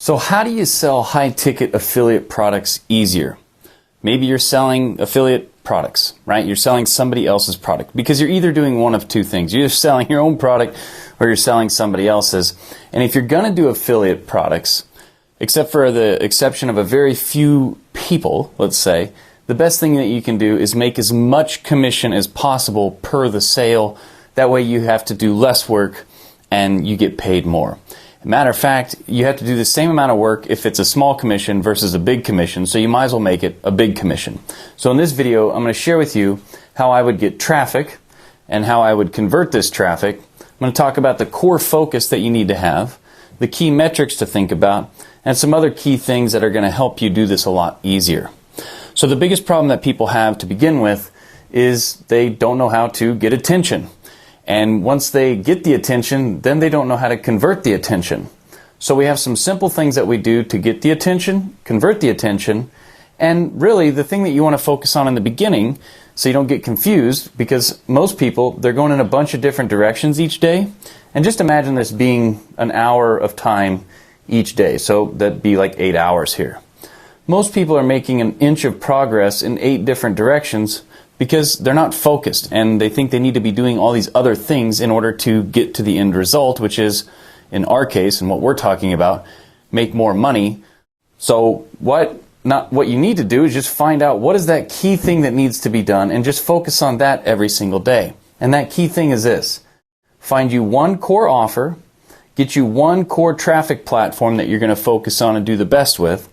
So how do you sell high-ticket affiliate products easier? Maybe you're selling affiliate products, right? You're selling somebody else's product because you're either doing one of two things. You're either selling your own product or you're selling somebody else's. And if you're going to do affiliate products, except for the exception of a very few people, let's say, the best thing that you can do is make as much commission as possible per the sale. That way you have to do less work and you get paid more. Matter of fact, you have to do the same amount of work if it's a small commission versus a big commission, so you might as well make it a big commission. So in this video, I'm going to share with you how I would get traffic and how I would convert this traffic. I'm going to talk about the core focus that you need to have, the key metrics to think about, and some other key things that are going to help you do this a lot easier. So the biggest problem that people have to begin with is they don't know how to get attention. And once they get the attention, then they don't know how to convert the attention. So we have some simple things that we do to get the attention, convert the attention, and really the thing that you want to focus on in the beginning so you don't get confused, because most people, they're going in a bunch of different directions each day. And just imagine this being an hour of time each day. So that'd be like 8 hours here. Most people are making an inch of progress in 8 different directions because they're not focused and they think they need to be doing all these other things in order to get to the end result, which is, in our case, and what we're talking about, make more money. So what you need to do is just find out what is that key thing that needs to be done and just focus on that every single day. And that key thing is this: find you one core offer, get you one core traffic platform that you're going to focus on and do the best with,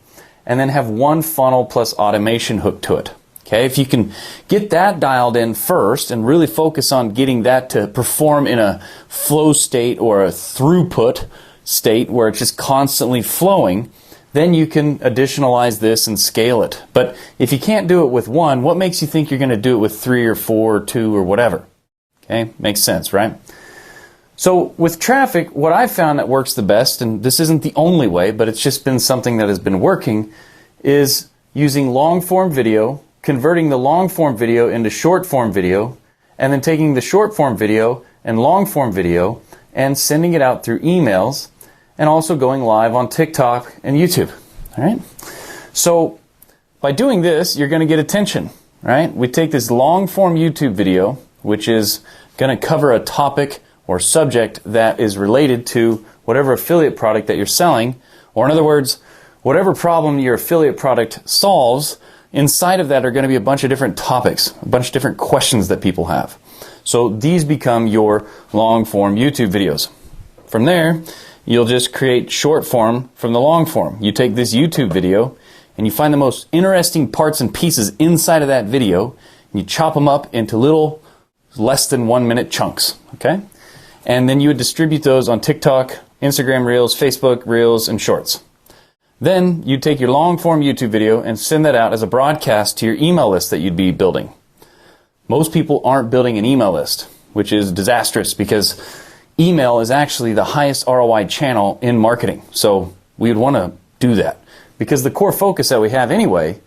and then have one funnel plus automation hooked to it. Okay, if you can get that dialed in first and really focus on getting that to perform in a flow state or a throughput state where it's just constantly flowing, then you can additionalize this and scale it. But if you can't do it with one, what makes you think you're going to do it with 3 or 4 or 2 or whatever? Okay, makes sense, right? So with traffic, what I found that works the best, and this isn't the only way, but it's just been something that has been working, is using long-form video, converting the long-form video into short-form video, and then taking the short-form video and long-form video and sending it out through emails, and also going live on TikTok and YouTube. All right? So by doing this, you're going to get attention. Right? We take this long-form YouTube video, which is going to cover a topic or subject that is related to whatever affiliate product that you're selling, or in other words, whatever problem your affiliate product solves. Inside of that are going to be a bunch of different topics, a bunch of different questions that people have. So these become your long-form YouTube videos. From there, you'll just create short form from the long form. You take this YouTube video and you find the most interesting parts and pieces inside of that video, and you chop them up into little less than 1 minute chunks, okay? And then you would distribute those on TikTok, Instagram Reels, Facebook Reels, and Shorts. Then you take your long-form YouTube video and send that out as a broadcast to your email list that you'd be building. Most people aren't building an email list, which is disastrous because email is actually the highest ROI channel in marketing. So we would want to do that because the core focus that we have anyway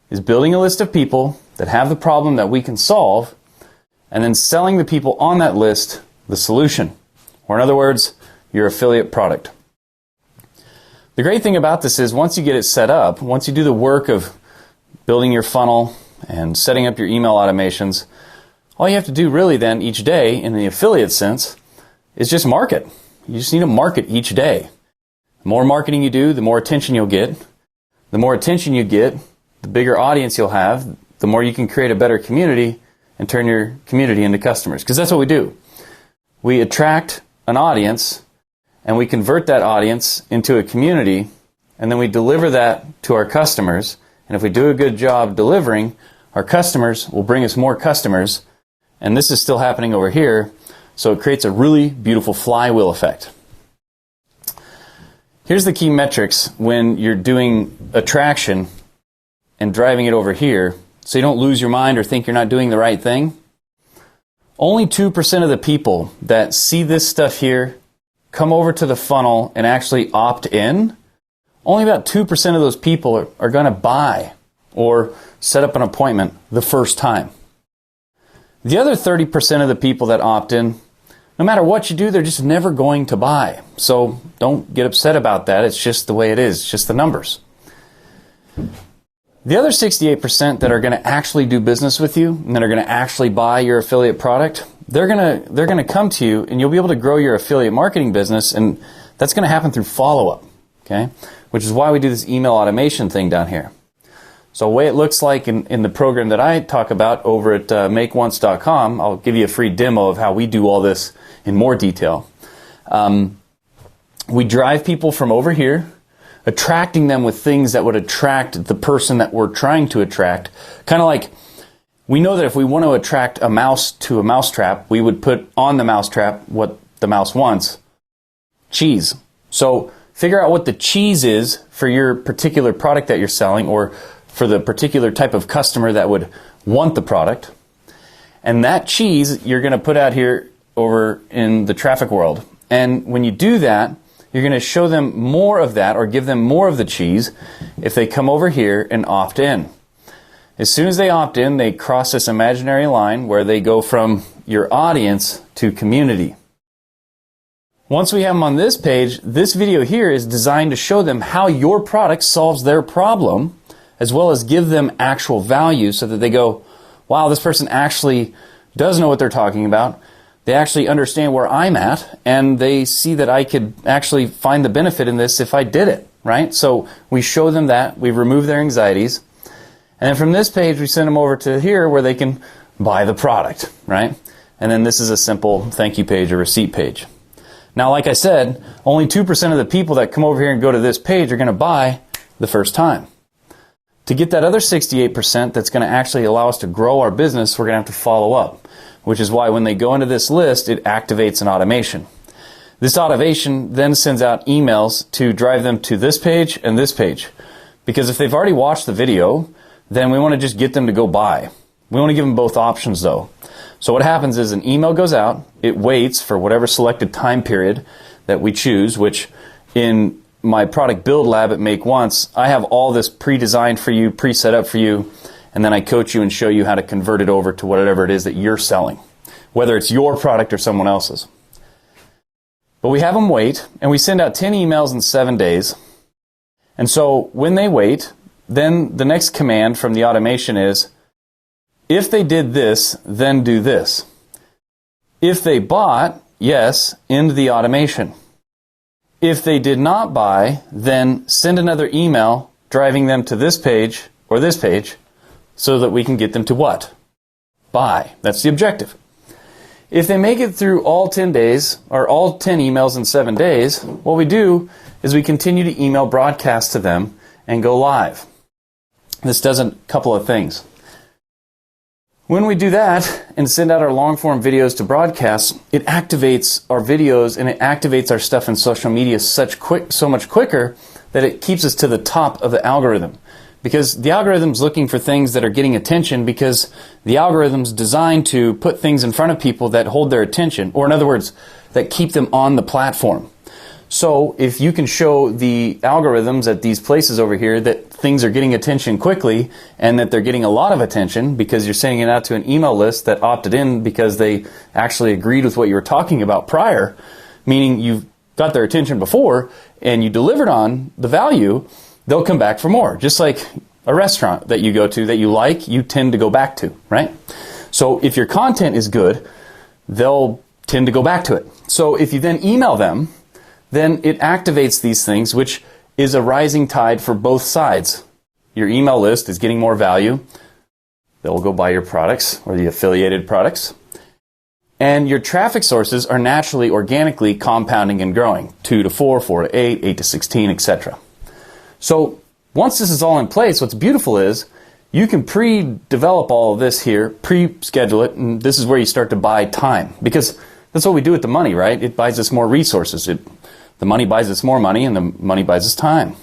is building a list of people that have the problem that we can solve and then selling the people on that list the solution, or in other words, your affiliate product. The great thing about this is once you get it set up, once you do the work of building your funnel and setting up your email automations, all you have to do really then each day in the affiliate sense is just market. You just need to market each day. The more marketing you do, the more attention you'll get. The more attention you get, the bigger audience you'll have, the more you can create a better community and turn your community into customers. Because that's what we do. We attract an audience and we convert that audience into a community, and then we deliver that to our customers. And if we do a good job delivering, our customers will bring us more customers. And this is still happening over here, so it creates a really beautiful flywheel effect. Here's the key metrics when you're doing attraction and driving it over here, so you don't lose your mind or think you're not doing the right thing. Only 2% of the people that see this stuff here come over to the funnel and actually opt in. Only about 2% of those people are going to buy or set up an appointment the first time. The other 30% of the people that opt in no matter what you do, they're just never going to buy. So don't get upset about that. It's just the way it is. It's just the numbers. The other 68% that are going to actually do business with you and that are going to actually buy your affiliate product, they're going to come to you, and you'll be able to grow your affiliate marketing business, and that's going to happen through follow-up, okay? Which is why we do this email automation thing down here. So the way it looks like in the program that I talk about over at makeonce.com, I'll give you a free demo of how we do all this in more detail. We drive people from over here, attracting them with things that would attract the person that we're trying to attract. Kind of like, we know that if we want to attract a mouse to a mousetrap, we would put on the mousetrap what the mouse wants: cheese. So figure out what the cheese is for your particular product that you're selling, or for the particular type of customer that would want the product. And that cheese you're going to put out here over in the traffic world. And when you do that, you're going to show them more of that, or give them more of the cheese, if they come over here and opt in. As soon as they opt in, they cross this imaginary line where they go from your audience to community. Once we have them on this page, this video here is designed to show them how your product solves their problem, as well as give them actual value, so that they go, wow, this person actually does know what they're talking about. They actually understand where I'm at, and they see that I could actually find the benefit in this if I did it, right? So we show them that, we remove their anxieties, and then from this page we send them over to here where they can buy the product, right? And then this is a simple thank you page or receipt page. Now, like I said, only 2% of the people that come over here and go to this page are going to buy the first time. To get that other 68% that's going to actually allow us to grow our business, we're going to have to follow up, which is why when they go into this list, it activates an automation. This automation then sends out emails to drive them to this page and this page. Because if they've already watched the video, then we want to just get them to go buy. We want to give them both options though. So what happens is an email goes out, it waits for whatever selected time period that we choose, which in my product build lab at Make Once, I have all this pre-designed for you, pre-set up for you, and then I coach you and show you how to convert it over to whatever it is that you're selling, whether it's your product or someone else's. But we have them wait, and we send out 10 emails in 7 days. And so when they wait, then the next command from the automation is, if they did this, then do this. If they bought, yes, end the automation. If they did not buy, then send another email driving them to this page or this page so that we can get them to what? Buy. That's the objective. If they make it through all 10 days, or all 10 emails in 7 days, what we do is we continue to email broadcast to them and go live. This does a couple of things. When we do that and send out our long-form videos to broadcast, it activates our videos and it activates our stuff in social media so much quicker that it keeps us to the top of the algorithm. Because the algorithm's looking for things that are getting attention, because the algorithm's designed to put things in front of people that hold their attention, or in other words, that keep them on the platform. So if you can show the algorithms at these places over here that things are getting attention quickly and that they're getting a lot of attention because you're sending it out to an email list that opted in because they actually agreed with what you were talking about prior, meaning you've got their attention before and you delivered on the value, they'll come back for more. Just like a restaurant that you go to that you like, you tend to go back to, right? So if your content is good, they'll tend to go back to it. So if you then email them, then it activates these things, which is a rising tide for both sides. Your email list is getting more value. They'll go buy your products or the affiliated products. And your traffic sources are naturally, organically compounding and growing. 2 to 4, 4 to 8, 8 to 16, etc. So once this is all in place, what's beautiful is you can pre-develop all of this here, pre-schedule it, and this is where you start to buy time. Because that's what we do with the money, right? It buys us more resources. The money buys us more money, and the money buys us time.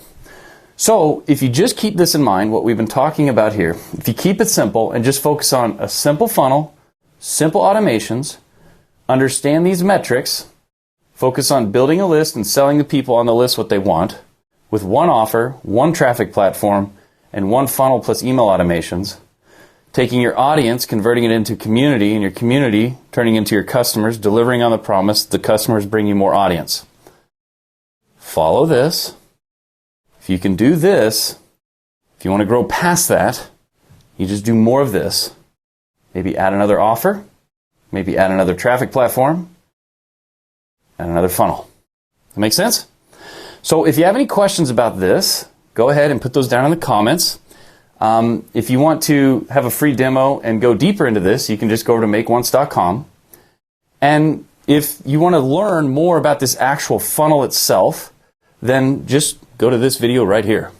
So if you just keep this in mind, what we've been talking about here, if you keep it simple and just focus on a simple funnel, simple automations, understand these metrics, focus on building a list and selling the people on the list what they want, with one offer, one traffic platform, and one funnel plus email automations, taking your audience, converting it into community, and your community turning into your customers, delivering on the promise, the customers bring you more audience. Follow this. If you can do this, if you want to grow past that, you just do more of this. Maybe add another offer, maybe add another traffic platform, and another funnel. That make sense? So if you have any questions about this, go ahead and put those down in the comments. If you want to have a free demo and go deeper into this, you can just go over to makeonce.com. And if you want to learn more about this actual funnel itself, then just go to this video right here.